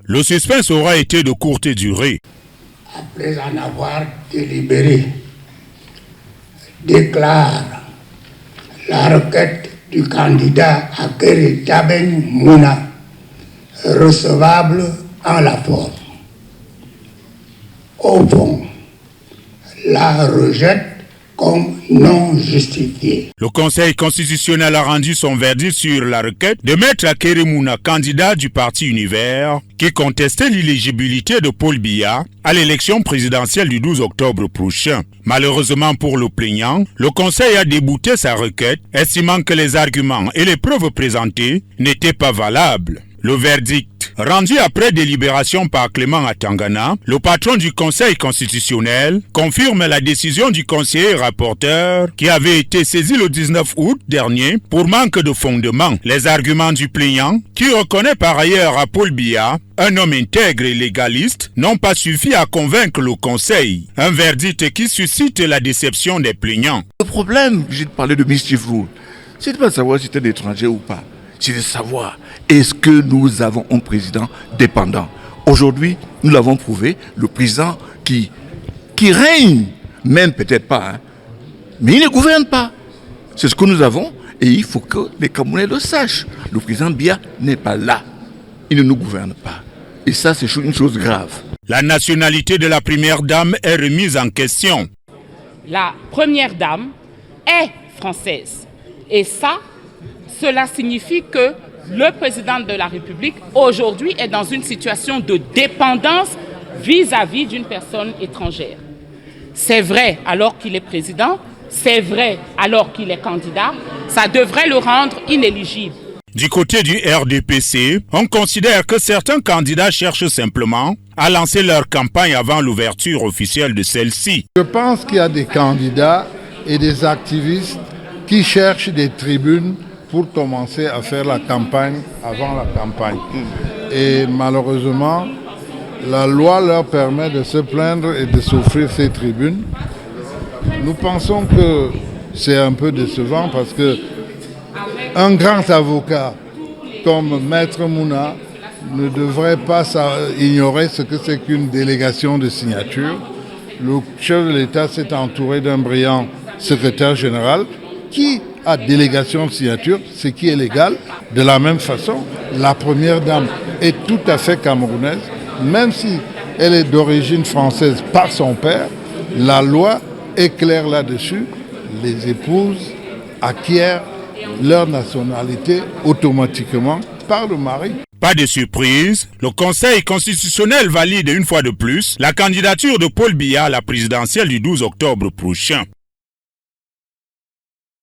Le suspense aura été de courte durée. Après en avoir délibéré, déclare la requête du candidat Akere Tabeng Mouna recevable en la forme. Au fond, la rejette comme non justifiée. Le Conseil constitutionnel a rendu son verdict sur la requête de Maître Akere Mouna, candidat du parti Univers, qui contestait l'éligibilité de Paul Biya à l'élection présidentielle du 12 octobre prochain. Malheureusement pour le plaignant, le Conseil a débouté sa requête, estimant que les arguments et les preuves présentées n'étaient pas valables. Le verdict, rendu après délibération par Clément Atangana, le patron du Conseil constitutionnel, confirme la décision du conseiller rapporteur qui avait été saisi le 19 août dernier pour manque de fondement. Les arguments du plaignant, qui reconnaît par ailleurs à Paul Biya, un homme intègre et légaliste, n'ont pas suffi à convaincre le Conseil. Un verdict qui suscite la déception des plaignants. Le problème, j'ai parlé de mischief rule, c'est de pas savoir si c'était étranger ou pas. C'est de savoir, est-ce que nous avons un président dépendant? Aujourd'hui, nous l'avons prouvé, le président qui règne, même peut-être pas, hein, mais il ne gouverne pas. C'est ce que nous avons et il faut que les Camerounais le sachent. Le président Biya n'est pas là. Il ne nous gouverne pas. Et ça, c'est une chose grave. La nationalité de la première dame est remise en question. La première dame est française. Et ça, cela signifie que le président de la République, aujourd'hui, est dans une situation de dépendance vis-à-vis d'une personne étrangère. C'est vrai alors qu'il est président, c'est vrai alors qu'il est candidat, ça devrait le rendre inéligible. Du côté du RDPC, on considère que certains candidats cherchent simplement à lancer leur campagne avant l'ouverture officielle de celle-ci. Je pense qu'il y a des candidats et des activistes qui cherchent des tribunes pour commencer à faire la campagne avant la campagne. Et malheureusement, la loi leur permet de se plaindre et de s'offrir ces tribunes. Nous pensons que c'est un peu décevant parce que un grand avocat comme Maître Mouna ne devrait pas ignorer ce que c'est qu'une délégation de signature. Le chef de l'État s'est entouré d'un brillant secrétaire général qui a délégation de signature, ce qui est légal. De la même façon, la première dame est tout à fait camerounaise, même si elle est d'origine française par son père. La loi est claire là-dessus. Les épouses acquièrent leur nationalité automatiquement par le mari. Pas de surprise, le Conseil constitutionnel valide une fois de plus la candidature de Paul Biya à la présidentielle du 12 octobre prochain.